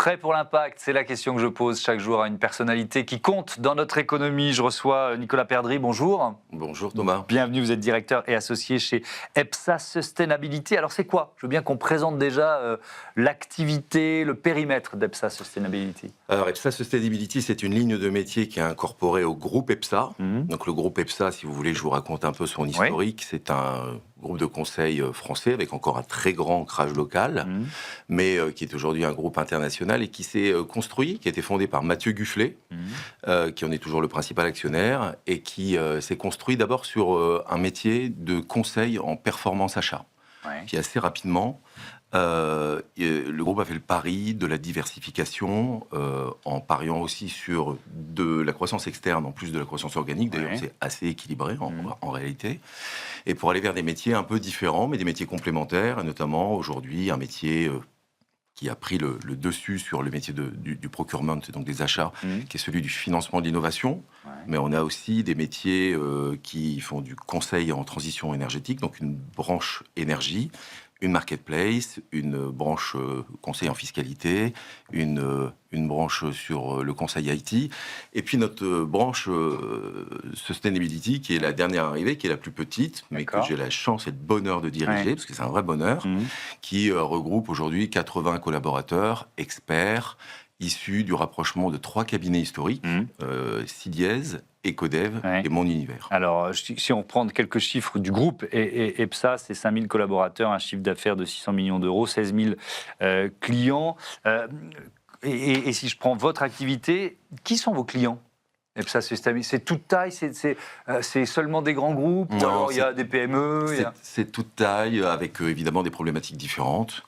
Prêt pour l'impact, c'est la question que je pose chaque jour à une personnalité qui compte dans notre économie. Je reçois Nicolas Perdry, bonjour. Bonjour Thomas. Bienvenue, vous êtes directeur et associé chez EPSA Sustainability. Alors c'est quoi? Je veux bien qu'on présente déjà l'activité, le périmètre d'EPSA Sustainability. Alors EPSA Sustainability, c'est une ligne de métier qui est incorporée au groupe EPSA. Donc le groupe EPSA, si vous voulez, je vous raconte un peu son historique. Oui. C'est un groupe de conseil français avec encore un très grand ancrage local, mais qui est aujourd'hui un groupe international et qui s'est construit, qui a été fondé par Mathieu Gufflet, qui en est toujours le principal actionnaire, et qui s'est construit d'abord sur un métier de conseil en performance achat. Puis assez rapidement, le groupe a fait le pari de la diversification en pariant aussi sur de la croissance externe en plus de la croissance organique. D'ailleurs, c'est assez équilibré en réalité. Et pour aller vers des métiers un peu différents, mais des métiers complémentaires, et notamment aujourd'hui un métier qui a pris le dessus sur le métier du procurement, donc des achats, qui est celui du financement de l'innovation. Mais on a aussi des métiers qui font du conseil en transition énergétique, donc une branche énergie, une marketplace, une branche conseil en fiscalité, une branche sur le conseil IT, et puis notre branche sustainability, qui est la dernière arrivée, qui est la plus petite, mais que j'ai la chance et le bonheur de diriger, parce que c'est un vrai bonheur, qui regroupe aujourd'hui 80 collaborateurs, experts, issus du rapprochement de 3 cabinets historiques, CIDIES, Ecodev et Mon Univers. Alors, si on reprend quelques chiffres du groupe et EPSA, c'est 5000 collaborateurs, un chiffre d'affaires de 600 millions d'euros, 16 000 clients. Et si je prends votre activité, qui sont vos clients? EPSA, c'est toute taille, c'est seulement des grands groupes, ou alors il y a des PME? C'est toute taille, avec évidemment des problématiques différentes.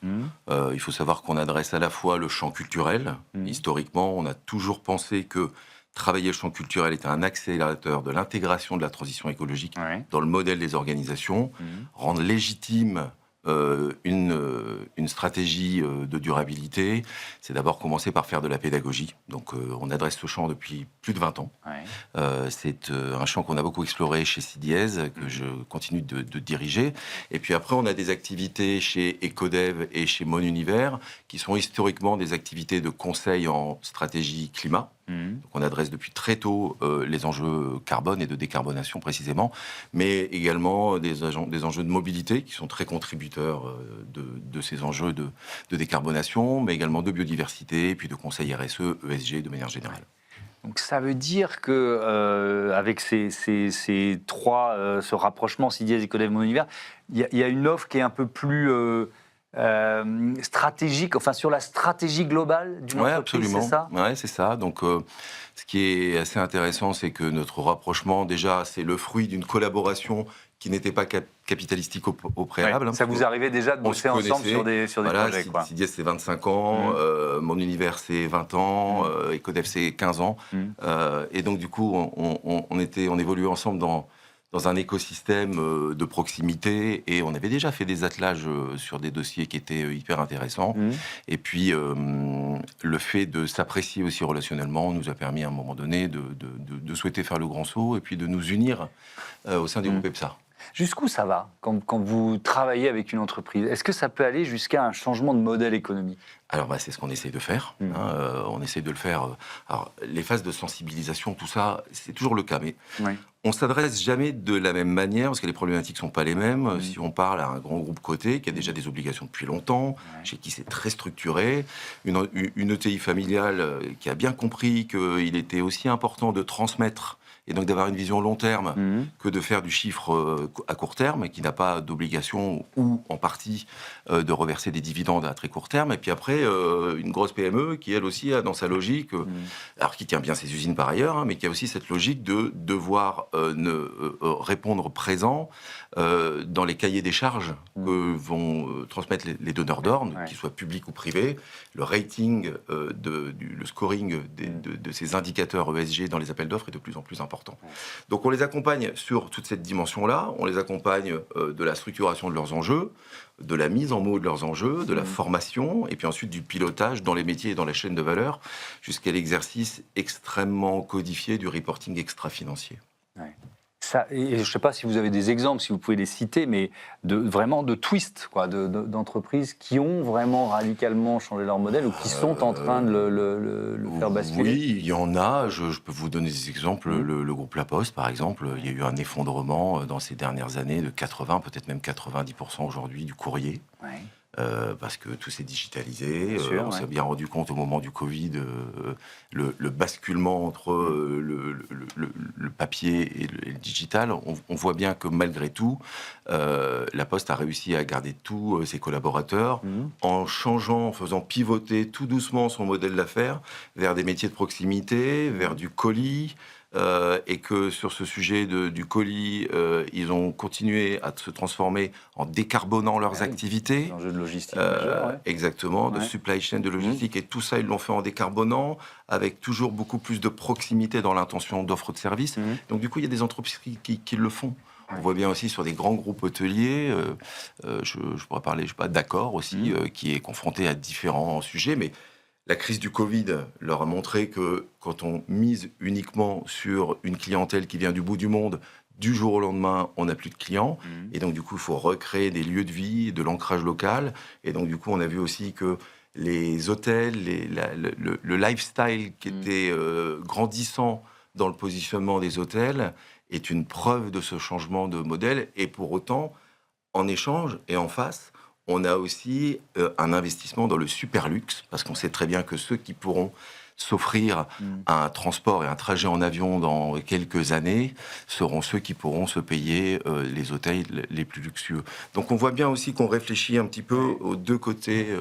Il faut savoir qu'on adresse à la fois le champ culturel. Historiquement, on a toujours pensé que travailler le champ culturel était un accélérateur de l'intégration de la transition écologique dans le modèle des organisations, rendre légitime une stratégie de durabilité, c'est d'abord commencer par faire de la pédagogie. Donc on adresse ce champ depuis plus de 20 ans. C'est un champ qu'on a beaucoup exploré chez CIDIES, que je continue de diriger. Et puis après, on a des activités chez Ecodev et chez Mon Univers, qui sont historiquement des activités de conseil en stratégie climat. Donc on adresse depuis très tôt les enjeux carbone et de décarbonation précisément, mais également des enjeux de mobilité qui sont très contributeurs de ces enjeux de décarbonation, mais également de biodiversité, et puis de conseil RSE, ESG de manière générale. Donc ça veut dire que avec ces trois, ce rapprochement CIDIES, Ecodev, Mon Univers, il y a une offre qui est un peu plus stratégique, enfin sur la stratégie globale d'une entreprise, absolument. C'est ça? Ouais, c'est ça. Donc, ce qui est assez intéressant, c'est que notre rapprochement, déjà, c'est le fruit d'une collaboration qui n'était pas capitalistique au préalable. Ça vous arrivait déjà de bosser ensemble sur des projets, quoi. CIDIES, c'est 25 ans, Mon Univers, c'est 20 ans, Ecodev, c'est 15 ans. Et donc, du coup, on évoluait ensemble dans un écosystème de proximité, et on avait déjà fait des attelages sur des dossiers qui étaient hyper intéressants. Et puis, le fait de s'apprécier aussi relationnellement nous a permis à un moment donné de souhaiter faire le grand saut, et puis de nous unir au sein du groupe EPSA. Jusqu'où ça va quand vous travaillez avec une entreprise? Est-ce que ça peut aller jusqu'à un changement de modèle économique? Alors, c'est ce qu'on essaye de faire. On essaye de le faire. Alors, les phases de sensibilisation, tout ça, c'est toujours le cas. Mais on s'adresse jamais de la même manière, parce que les problématiques sont pas les mêmes. Si on parle à un grand groupe coté, qui a déjà des obligations depuis longtemps, chez qui c'est très structuré, une ETI familiale qui a bien compris qu'il était aussi important de transmettre, et donc d'avoir une vision long terme, que de faire du chiffre à court terme, et qui n'a pas d'obligation, ou en partie, de reverser des dividendes à très court terme. Et puis après, une grosse PME qui, elle aussi, a dans sa logique, alors qui tient bien ses usines par ailleurs, mais qui a aussi cette logique de devoir répondre présent dans les cahiers des charges que vont transmettre les donneurs d'ordre, qu'ils soient publics ou privés. Le rating, le scoring de ces indicateurs ESG dans les appels d'offres est de plus en plus important. Donc on les accompagne sur toute cette dimension-là, on les accompagne de la structuration de leurs enjeux, de la mise en mots de leurs enjeux, de la formation, et puis ensuite du pilotage dans les métiers et dans la chaîne de valeur, jusqu'à l'exercice extrêmement codifié du reporting extra-financier. Ça, et je ne sais pas si vous avez des exemples, si vous pouvez les citer, mais vraiment de twist, quoi, d'entreprises qui ont vraiment radicalement changé leur modèle ou qui sont en train de le faire basculer. Oui, il y en a. Je peux vous donner des exemples. Le groupe La Poste, par exemple, il y a eu un effondrement dans ces dernières années de 80, peut-être même 90% aujourd'hui du courrier. Ouais. Parce que tout s'est digitalisé. On s'est bien rendu compte au moment du Covid, le basculement entre le papier et le digital. On voit bien que malgré tout, La Poste a réussi à garder tous ses collaborateurs en changeant, en faisant pivoter tout doucement son modèle d'affaires vers des métiers de proximité, vers du colis. Et que sur ce sujet du colis, ils ont continué à se transformer en décarbonant leurs activités. L'enjeu de logistique majeur, exactement, de supply chain, de logistique, et tout ça, ils l'ont fait en décarbonant, avec toujours beaucoup plus de proximité dans l'intention d'offre de services. Donc du coup, il y a des entreprises qui le font. On voit bien aussi sur des grands groupes hôteliers, je pourrais parler, je sais pas, d'Accor aussi, qui est confronté à différents sujets, mais la crise du Covid leur a montré que quand on mise uniquement sur une clientèle qui vient du bout du monde, du jour au lendemain, on n'a plus de clients. Et donc, du coup, il faut recréer des lieux de vie, de l'ancrage local. Et donc, du coup, on a vu aussi que les hôtels, le lifestyle qui était grandissant dans le positionnement des hôtels est une preuve de ce changement de modèle. Et pour autant, en échange et en face, on a aussi un investissement dans le super luxe, parce qu'on sait très bien que ceux qui pourront s'offrir un transport et un trajet en avion dans quelques années seront ceux qui pourront se payer les hôtels les plus luxueux. Donc on voit bien aussi qu'on réfléchit un petit peu aux deux côtés,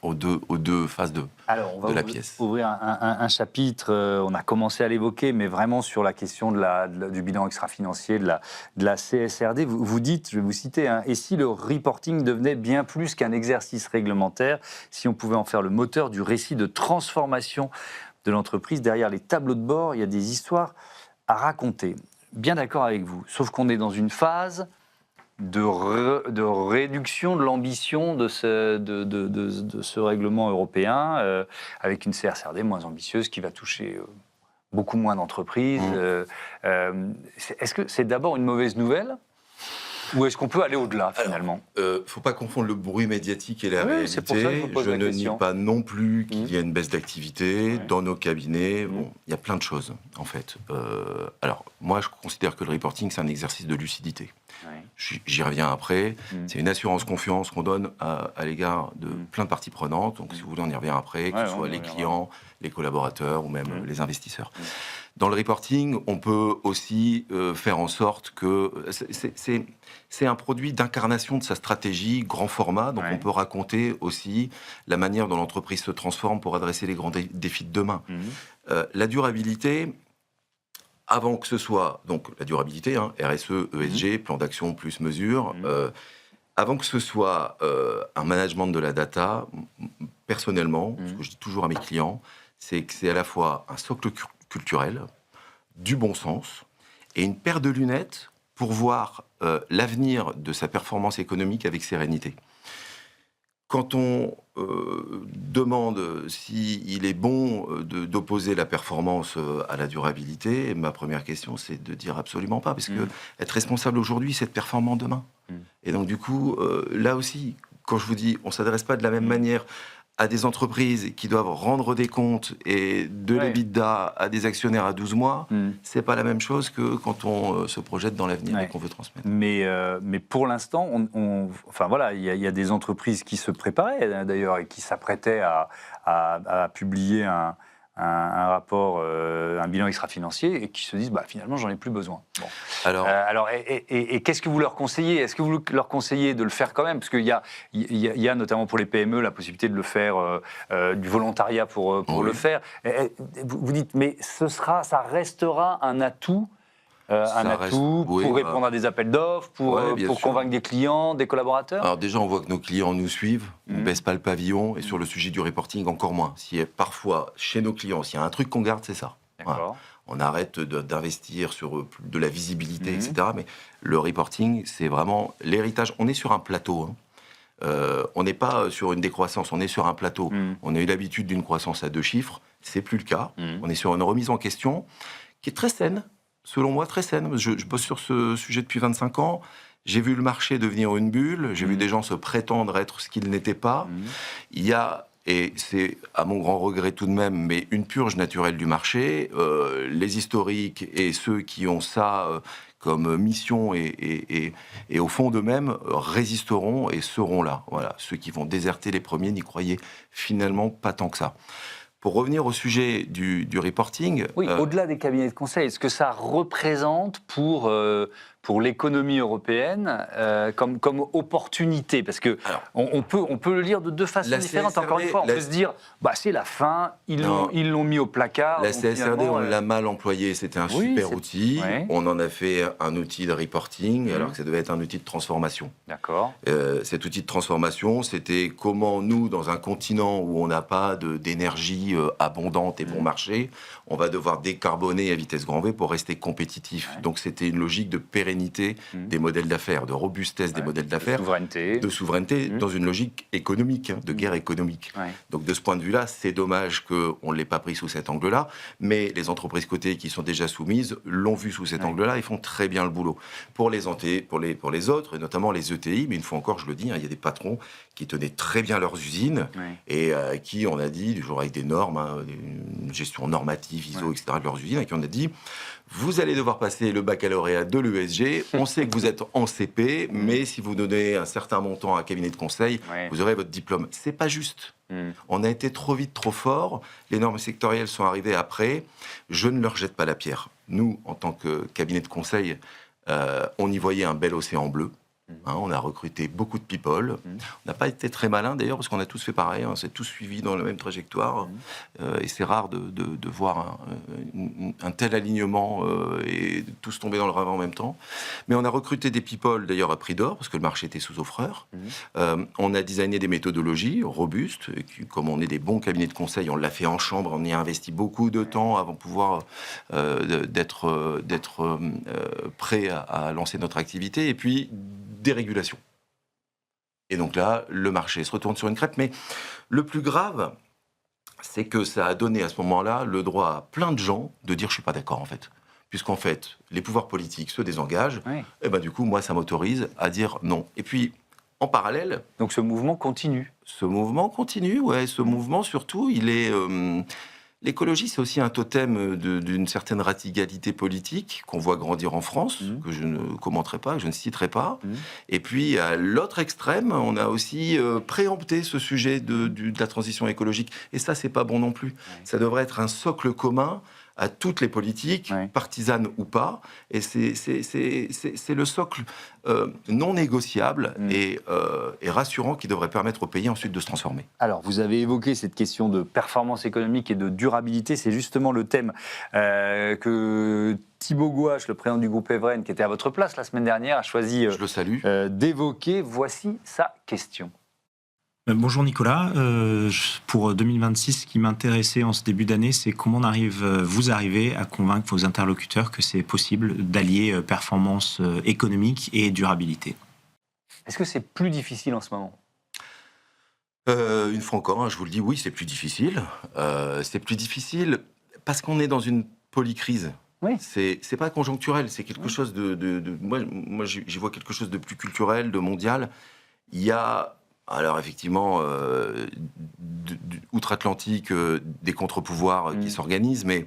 aux deux phases de la pièce. On va ouvrir un chapitre, on a commencé à l'évoquer, mais vraiment sur la question du bilan extra-financier, de la CSRD. Vous dites, je vais vous citer, et si le reporting devenait bien plus qu'un exercice réglementaire, si on pouvait en faire le moteur du récit de transformation de l'entreprise, derrière les tableaux de bord, il y a des histoires à raconter. Bien d'accord avec vous, sauf qu'on est dans une phase de réduction de l'ambition de ce règlement européen, avec une CSRD moins ambitieuse qui va toucher beaucoup moins d'entreprises. Est-ce que c'est d'abord une mauvaise nouvelle ? Ou est-ce qu'on peut aller au-delà, finalement ? Il ne faut pas confondre le bruit médiatique et la réalité. C'est pour ça que je vous pose la question. Je ne nie pas non plus qu'il y a une baisse d'activité dans nos cabinets. Bon, il y a plein de choses, en fait. Alors, moi, je considère que le reporting, c'est un exercice de lucidité. J'y reviens après. C'est une assurance-confiance qu'on donne à l'égard de plein de parties prenantes. Donc, si vous voulez, on y revient après, que ce soit les clients, les collaborateurs ou même les investisseurs. Dans le reporting, on peut aussi faire en sorte que... C'est un produit d'incarnation de sa stratégie grand format, donc on peut raconter aussi la manière dont l'entreprise se transforme pour adresser les grands défis de demain. La durabilité, avant que ce soit... Donc la durabilité, RSE, ESG, plan d'action plus mesures, avant que ce soit un management de la data, personnellement, ce que je dis toujours à mes clients, c'est que c'est à la fois un socle culturel, du bon sens, et une paire de lunettes pour voir l'avenir de sa performance économique avec sérénité. Quand on demande s'il est bon d'opposer la performance à la durabilité, ma première question, c'est de dire absolument pas, parce que être responsable aujourd'hui, c'est être performant demain. Et donc, du coup, là aussi, quand je vous dis, on ne s'adresse pas de la même manière à des entreprises qui doivent rendre des comptes et de l'EBITDA à des actionnaires à 12 mois, c'est pas la même chose que quand on se projette dans l'avenir et qu'on veut transmettre. Mais pour l'instant, enfin voilà, il y a des entreprises qui se préparaient d'ailleurs et qui s'apprêtaient à publier un rapport, un bilan extra-financier et qui se disent finalement j'en ai plus besoin. Bon. Alors qu'est-ce que vous leur conseillez ? Est-ce que vous leur conseillez de le faire quand même ? Parce qu'il y a notamment pour les PME la possibilité de le faire, du volontariat pour le faire. Vous dites mais ça restera un atout. Pour répondre à des appels d'offres, pour convaincre des clients, des collaborateurs. Alors déjà, on voit que nos clients nous suivent, on ne baisse pas le pavillon, et sur le sujet du reporting, encore moins. Parfois, chez nos clients, s'il y a un truc qu'on garde, c'est ça. Voilà. On arrête d'investir sur de la visibilité, etc. Mais le reporting, c'est vraiment l'héritage. On est sur un plateau. On n'est pas sur une décroissance, on est sur un plateau. On a eu l'habitude d'une croissance à 2 chiffres, c'est plus le cas. On est sur une remise en question qui est très saine. selon moi, très saine. Je bosse sur ce sujet depuis 25 ans. J'ai vu le marché devenir une bulle. J'ai vu des gens se prétendre être ce qu'ils n'étaient pas. Il y a, et c'est à mon grand regret tout de même, mais une purge naturelle du marché. Les historiques et ceux qui ont ça comme mission et au fond d'eux-mêmes résisteront et seront là. Voilà. Ceux qui vont déserter les premiers n'y croyaient finalement pas tant que ça. Pour revenir au sujet du reporting... Oui, au-delà des cabinets de conseil, est-ce que ça représente pour l'économie européenne comme opportunité? Parce qu'on peut le lire de deux façons différentes. Encore une fois, on peut se dire, c'est la fin, ils l'ont mis au placard. La CSRD, on l'a mal employé. C'était un super outil. Ouais. On en a fait un outil de reporting, alors que ça devait être un outil de transformation. D'accord. Cet outil de transformation, c'était comment nous, dans un continent où on n'a pas d'énergie abondante et bon marché, on va devoir décarboner à vitesse grand V pour rester compétitif. Ouais. Donc c'était une logique de pérennité des modèles d'affaires, de robustesse des modèles d'affaires, de souveraineté dans une logique économique, de guerre économique. Ouais. Donc de ce point de vue-là, c'est dommage qu'on ne l'ait pas pris sous cet angle-là, mais les entreprises cotées qui sont déjà soumises l'ont vu sous cet angle-là et font très bien le boulot. Pour les autres, et notamment les ETI, mais une fois encore, je le dis, il y a des patrons qui tenaient très bien leurs usines et qui, on a dit, du jour avec des normes, une gestion normative, ISO, etc., de leurs usines, et qui on a dit, vous allez devoir passer le baccalauréat de l'ESG, on sait que vous êtes en CP, mais si vous donnez un certain montant à un cabinet de conseil, vous aurez votre diplôme. C'est pas juste. On a été trop vite, trop fort, les normes sectorielles sont arrivées après, je ne leur jette pas la pierre. Nous, en tant que cabinet de conseil, on y voyait un bel océan bleu. On a recruté beaucoup de people. On n'a pas été très malin d'ailleurs parce qu'on a tous fait pareil. On s'est tous suivis dans la même trajectoire. Et c'est rare de voir un tel alignement et tous tomber dans le ravin en même temps. Mais on a recruté des people d'ailleurs à prix d'or parce que le marché était sous offreur. On a designé des méthodologies robustes. Et qui, comme on est des bons cabinets de conseil, on l'a fait en chambre. On y a investi beaucoup de temps avant de pouvoir d'être prêt à lancer notre activité. Et puis dérégulation. Et donc là, le marché se retourne sur une crêpe. Mais le plus grave, c'est que ça a donné à ce moment-là le droit à plein de gens de dire « je suis pas d'accord » en fait. Puisqu'en fait, les pouvoirs politiques se désengagent. Et ben du coup, moi, ça m'autorise à dire non. Et puis, en parallèle... Donc ce mouvement continue. Ce mouvement continue, ouais. Ce mouvement, surtout, il est... L'écologie, c'est aussi un totem d'une certaine radicalité politique qu'on voit grandir en France, que je ne commenterai pas, que je ne citerai pas. Et puis, à l'autre extrême, on a aussi préempté ce sujet de la transition écologique. Et ça, c'est pas bon non plus. Ça devrait être un socle commun à toutes les politiques, partisanes ou pas. Et c'est le socle non négociable et rassurant qui devrait permettre au pays ensuite de se transformer. Alors, vous avez évoqué cette question de performance économique et de durabilité. C'est justement le thème que Thibaut Gouache, le président du groupe Evren, qui était à votre place la semaine dernière, a choisi Je le salue. D'évoquer. Voici sa question. Bonjour Nicolas, pour 2026, ce qui m'intéressait en ce début d'année, c'est comment vous arrivez à convaincre vos interlocuteurs que c'est possible d'allier performance économique et durabilité. Est-ce que c'est plus difficile en ce moment ? Une fois encore, je vous le dis, oui, c'est plus difficile. C'est plus difficile parce qu'on est dans une polycrise. Oui. C'est pas conjoncturel, c'est quelque chose moi j'y vois quelque chose de plus culturel, de mondial. Il y a... Alors effectivement, outre-Atlantique, des contre-pouvoirs qui s'organisent, mais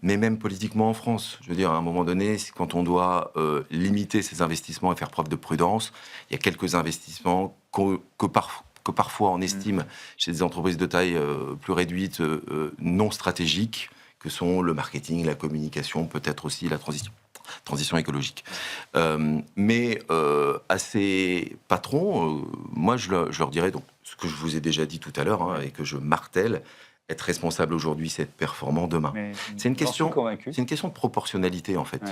même politiquement en France. Je veux dire, à un moment donné, quand on doit limiter ses investissements et faire preuve de prudence, il y a quelques investissements que parfois on estime chez des entreprises de taille plus réduite, non stratégiques, que sont le marketing, la communication, peut-être aussi la transition écologique. Mais à ces patrons, moi je leur dirais donc ce que je vous ai déjà dit tout à l'heure et que je martèle, être responsable aujourd'hui, c'est être performant demain. C'est une question de proportionnalité en fait.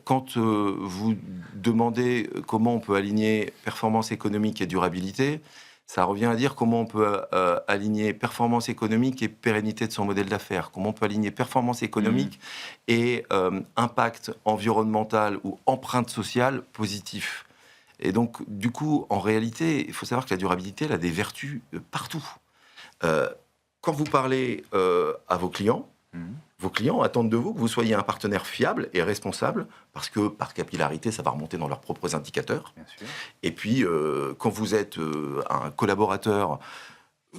Quand vous demandez comment on peut aligner performance économique et durabilité, ça revient à dire comment on peut aligner performance économique et pérennité de son modèle d'affaires. Comment on peut aligner performance économique et impact environnemental ou empreinte sociale positif. Et donc, du coup, en réalité, il faut savoir que la durabilité, elle a des vertus partout. Quand vous parlez à vos clients, Vos clients attendent de vous que vous soyez un partenaire fiable et responsable, parce que par capillarité, ça va remonter dans leurs propres indicateurs. Bien sûr. Et puis, quand vous êtes un collaborateur,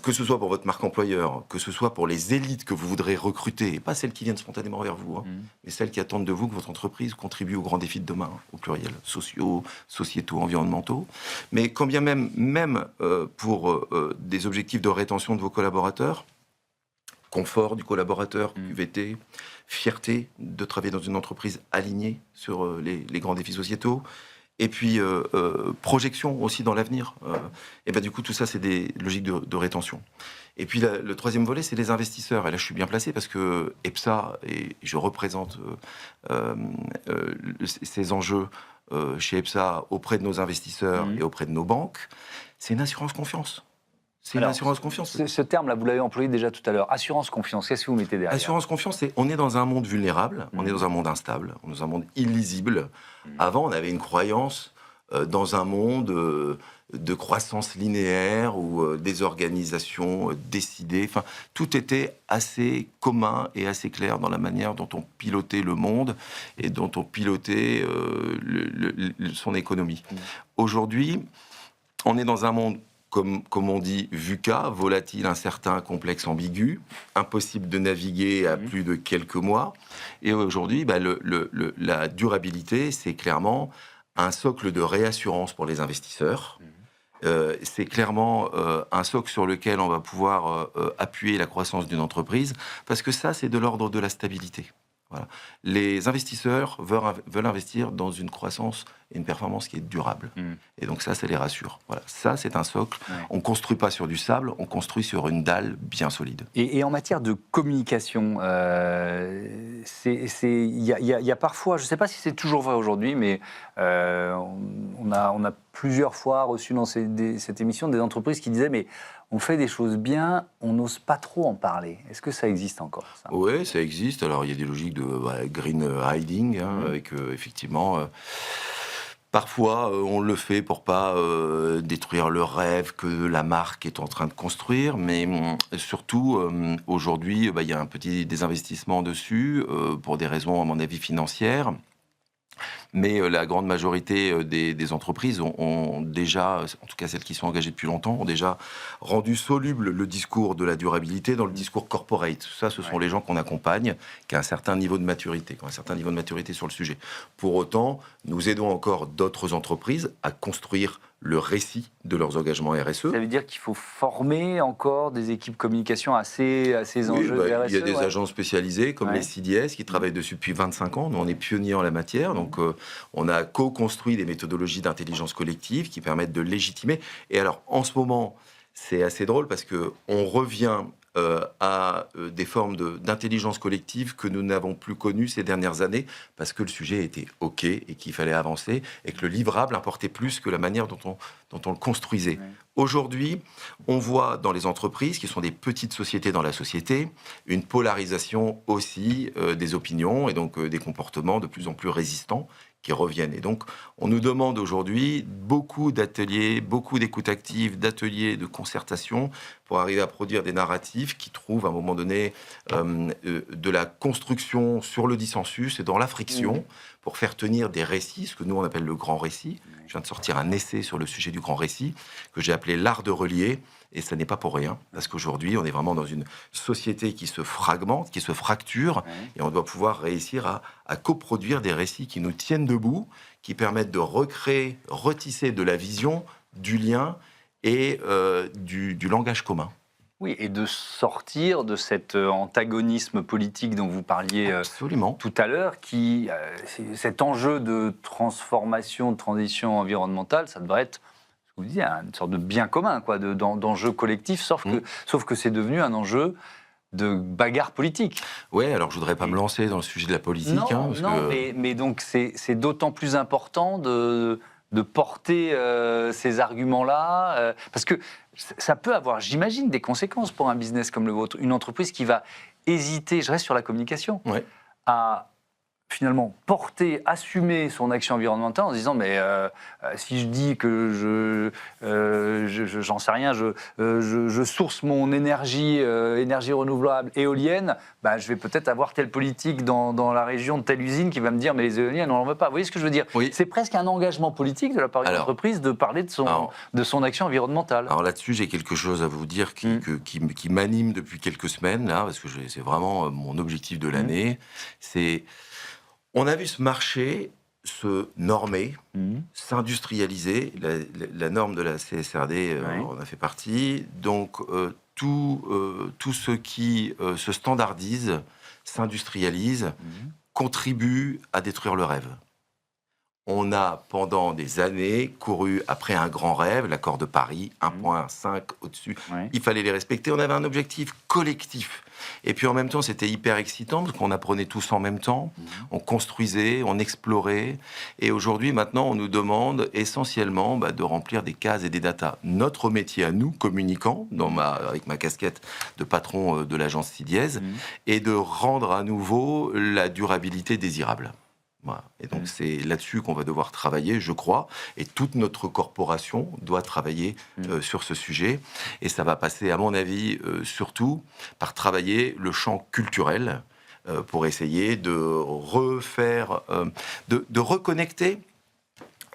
que ce soit pour votre marque employeur, que ce soit pour les élites que vous voudrez recruter, et pas celles qui viennent spontanément vers vous, mais celles qui attendent de vous que votre entreprise contribue aux grands défis de demain, au pluriel, sociaux, sociétaux, environnementaux. Mais quand bien même pour des objectifs de rétention de vos collaborateurs, confort du collaborateur, QVT, fierté de travailler dans une entreprise alignée sur les grands défis sociétaux, et puis projection aussi dans l'avenir. Et ben du coup, tout ça, c'est des logiques de rétention. Et puis le troisième volet, c'est les investisseurs. Et là, je suis bien placé parce que EPSA, et je représente ces enjeux chez EPSA auprès de nos investisseurs et auprès de nos banques, c'est une assurance confiance. C'est une assurance confiance. Ce terme-là, vous l'avez employé déjà tout à l'heure. Assurance confiance, qu'est-ce que vous mettez derrière? Assurance confiance, c'est on est dans un monde vulnérable, on est dans un monde instable, on est dans un monde illisible. Avant, on avait une croyance dans un monde de croissance linéaire ou des organisations décidées. Enfin, tout était assez commun et assez clair dans la manière dont on pilotait le monde et dont on pilotait son économie. Aujourd'hui, on est dans un monde comme on dit, VUCA, volatile, incertain, complexe, ambigu, impossible de naviguer à plus de quelques mois. Et aujourd'hui, la durabilité, c'est clairement un socle de réassurance pour les investisseurs. C'est clairement un socle sur lequel on va pouvoir appuyer la croissance d'une entreprise, parce que ça, c'est de l'ordre de la stabilité. Voilà. Les investisseurs veulent investir dans une croissance et une performance qui est durable. Et donc ça les rassure. Voilà. Ça, c'est un socle. Ouais. On ne construit pas sur du sable, on construit sur une dalle bien solide. Et en matière de communication, il y a parfois, je ne sais pas si c'est toujours vrai aujourd'hui, mais on a plusieurs fois reçu dans cette émission des entreprises qui disaient « mais on fait des choses bien, on n'ose pas trop en parler ». Est-ce que ça existe encore, ça? Oui, ça existe. Alors, il y a des logiques de green hiding, avec effectivement... Parfois, on le fait pour pas détruire le rêve que la marque est en train de construire, mais surtout, aujourd'hui, il y a un petit désinvestissement dessus, pour des raisons, à mon avis, financières. Mais la grande majorité des entreprises ont déjà, en tout cas celles qui sont engagées depuis longtemps, ont déjà rendu soluble le discours de la durabilité dans le discours corporate. Ça, ce sont les gens qu'on accompagne, qui ont un certain niveau de maturité, sur le sujet. Pour autant, nous aidons encore d'autres entreprises à construire le récit de leurs engagements RSE. Ça veut dire qu'il faut former encore des équipes communication à ces enjeux de RSE? Il y a des agences spécialisées comme les CDS qui travaillent dessus depuis 25 ans. Nous, on est pionniers en la matière. Donc, on a co-construit des méthodologies d'intelligence collective qui permettent de légitimer. Et alors, en ce moment, c'est assez drôle parce qu'on revient à des formes d'intelligence collective que nous n'avons plus connues ces dernières années parce que le sujet était OK et qu'il fallait avancer et que le livrable importait plus que la manière dont on le construisait. Ouais. Aujourd'hui, on voit dans les entreprises, qui sont des petites sociétés dans la société, une polarisation aussi des opinions et donc des comportements de plus en plus résistants qui reviennent. Et donc, on nous demande aujourd'hui beaucoup d'ateliers, beaucoup d'écoute active, d'ateliers de concertation pour arriver à produire des narratifs qui trouvent à un moment donné de la construction sur le dissensus et dans la friction pour faire tenir des récits, ce que nous on appelle le grand récit. Je viens de sortir un essai sur le sujet du grand récit que j'ai appelé l'art de relier. Et ça n'est pas pour rien, parce qu'aujourd'hui, on est vraiment dans une société qui se fragmente, qui se fracture, et on doit pouvoir réussir à coproduire des récits qui nous tiennent debout, qui permettent de recréer, retisser de la vision, du lien et du langage commun. Oui, et de sortir de cet antagonisme politique dont vous parliez tout à l'heure, cet enjeu de transformation, de transition environnementale, ça devrait être, vous disiez, une sorte de bien commun, d'enjeu collectif, sauf que c'est devenu un enjeu de bagarre politique. Oui, alors je ne voudrais pas me lancer dans le sujet de la politique. Mais donc c'est d'autant plus important de porter ces arguments-là, parce que ça peut avoir, j'imagine, des conséquences pour un business comme le vôtre, une entreprise qui va hésiter, je reste sur la communication, à finalement porter, assumer son action environnementale en se disant mais si je dis que j'en sais rien, je source mon énergie renouvelable éolienne, je vais peut-être avoir telle politique dans la région de telle usine qui va me dire mais les éoliennes on n'en veut pas. Vous voyez ce que je veux dire? Oui. C'est presque un engagement politique de la part d'une entreprise de parler de son action environnementale. Alors là-dessus, j'ai quelque chose à vous dire qui m'anime depuis quelques semaines, là, parce que c'est vraiment mon objectif de l'année. On a vu ce marché se normer, s'industrialiser. La norme de la CSRD en a fait partie. Donc, tout ce qui se standardise, s'industrialise, contribue à détruire le rêve. On a, pendant des années, couru après un grand rêve, l'accord de Paris, 1,5 au-dessus. Il fallait les respecter. On avait un objectif collectif. Et puis, en même temps, c'était hyper excitant parce qu'on apprenait tous en même temps. On construisait, on explorait. Et aujourd'hui, maintenant, on nous demande essentiellement de remplir des cases et des datas. Notre métier à nous, communicants, avec ma casquette de patron de l'agence CIDIES, est de rendre à nouveau la durabilité désirable. Voilà. Et donc, c'est là-dessus qu'on va devoir travailler, je crois, et toute notre corporation doit travailler sur ce sujet. Et ça va passer, à mon avis, surtout par travailler le champ culturel pour essayer de refaire, de reconnecter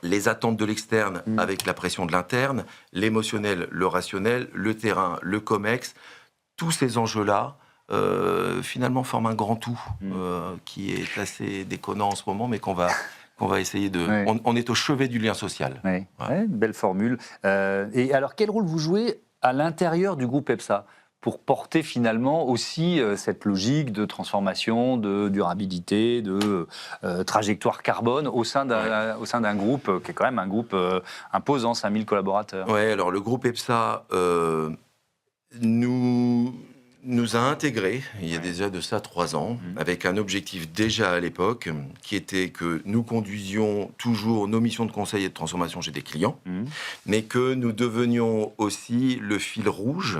les attentes de l'externe avec la pression de l'interne, l'émotionnel, le rationnel, le terrain, le COMEX, tous ces enjeux-là, finalement forme un grand tout qui est assez déconnant en ce moment, mais qu'on va essayer de... Oui. On est au chevet du lien social. Oui. Ouais, belle formule. Et alors, quel rôle vous jouez à l'intérieur du groupe EPSA pour porter finalement aussi cette logique de transformation, de durabilité, de trajectoire carbone au sein d'un groupe qui est quand même un groupe imposant, 5000 collaborateurs? Oui, alors le groupe EPSA nous a intégrés, il y a déjà de ça 3 ans, avec un objectif déjà à l'époque, qui était que nous conduisions toujours nos missions de conseil et de transformation chez des clients, mais que nous devenions aussi le fil rouge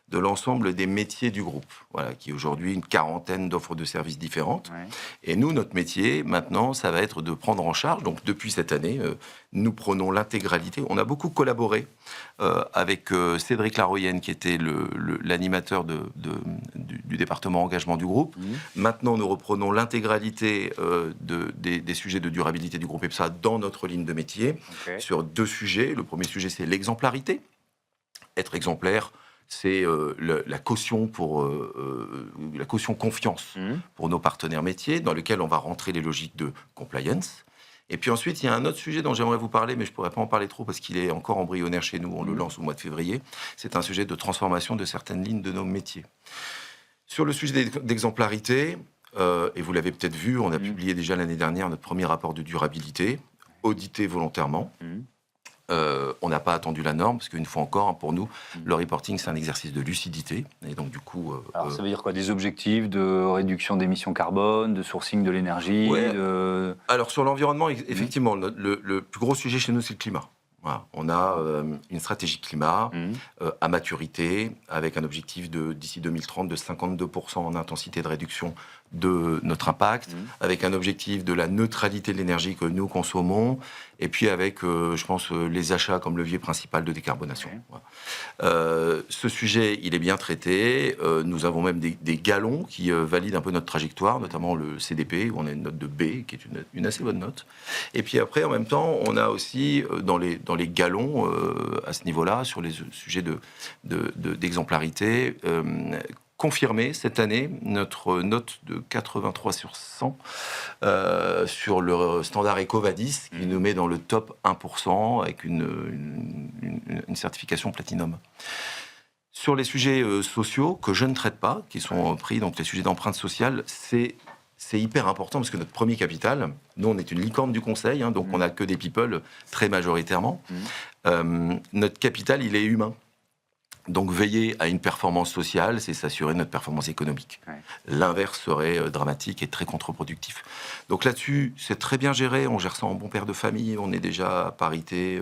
de l'ensemble des métiers du groupe, voilà, qui est aujourd'hui une 40aine d'offres de services différentes. Ouais. Et nous, notre métier, maintenant, ça va être de prendre en charge, donc depuis cette année, nous prenons l'intégralité. On a beaucoup collaboré avec Cédric Laroyenne, qui était l'animateur du département engagement du groupe. Maintenant, nous reprenons l'intégralité des sujets de durabilité du groupe EPSA dans notre ligne de métier, sur 2 sujets. Le premier sujet, c'est l'exemplarité. Être exemplaire, c'est la caution la caution confiance pour nos partenaires métiers, dans lequel on va rentrer les logiques de compliance. Et puis ensuite, il y a un autre sujet dont j'aimerais vous parler, mais je ne pourrais pas en parler trop parce qu'il est encore embryonnaire chez nous. On le lance au mois de février. C'est un sujet de transformation de certaines lignes de nos métiers. Sur le sujet d'exemplarité, et vous l'avez peut-être vu, on a publié déjà l'année dernière notre premier rapport de durabilité, audité volontairement. On n'a pas attendu la norme, parce qu'une fois encore, pour nous, le reporting, c'est un exercice de lucidité. Et donc, du coup... Alors, ça veut dire quoi? Des objectifs de réduction d'émissions carbone, de sourcing de l'énergie Alors, sur l'environnement, effectivement, le plus gros sujet chez nous, c'est le climat. Voilà. On a une stratégie climat à maturité, avec un objectif d'ici 2030 de 52% en intensité de réduction de notre impact, avec un objectif de la neutralité de l'énergie que nous consommons, et puis avec, je pense, les achats comme levier principal de décarbonation. Voilà. Ce sujet, il est bien traité. Nous avons même des galons qui valident un peu notre trajectoire, notamment le CDP, où on a une note de B, qui est une assez bonne note. Et puis après, en même temps, on a aussi dans les galons, à ce niveau-là, sur les sujets d'exemplarité, confirmé cette année notre note de 83 sur 100 sur le standard EcoVadis, qui nous met dans le top 1% avec une certification Platinum. Sur les sujets sociaux que je ne traite pas, qui sont pris, donc les sujets d'empreinte sociale, c'est hyper important parce que notre premier capital, nous on est une licorne du conseil, donc on n'a que des people très majoritairement. Notre capital, il est humain. Donc veiller à une performance sociale, c'est s'assurer de notre performance économique. L'inverse serait dramatique et très contre-productif. Donc là-dessus, c'est très bien géré, on gère ça en bon père de famille, on est déjà à parité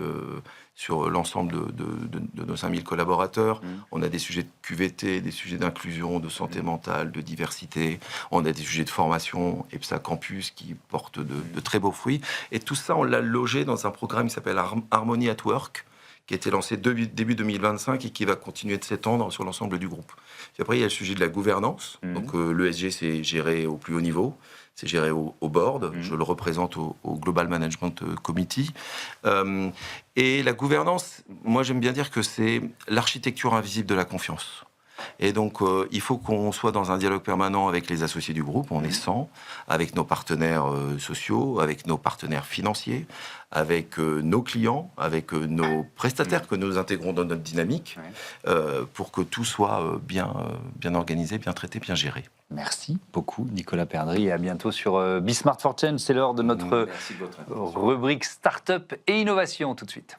sur l'ensemble de nos 5000 collaborateurs. On a des sujets de QVT, des sujets d'inclusion, de santé mentale, de diversité. On a des sujets de formation, EPSA Campus, qui portent de très beaux fruits. Et tout ça, on l'a logé dans un programme qui s'appelle Harmony at Work, qui a été lancé début 2025 et qui va continuer de s'étendre sur l'ensemble du groupe. Puis après, il y a le sujet de la gouvernance. Donc, l'ESG, c'est géré au plus haut niveau. C'est géré au board, je le représente au Global Management Committee. Et la gouvernance, moi j'aime bien dire que c'est l'architecture invisible de la confiance. Et donc, il faut qu'on soit dans un dialogue permanent avec les associés du groupe, on est 100, avec nos partenaires sociaux, avec nos partenaires financiers, avec nos clients, avec nos prestataires que nous intégrons dans notre dynamique, pour que tout soit bien organisé, bien traité, bien géré. Merci beaucoup, Nicolas Perdry, et à bientôt sur Be Smart for Change. C'est l'heure de notre rubrique Start-up et innovation, tout de suite.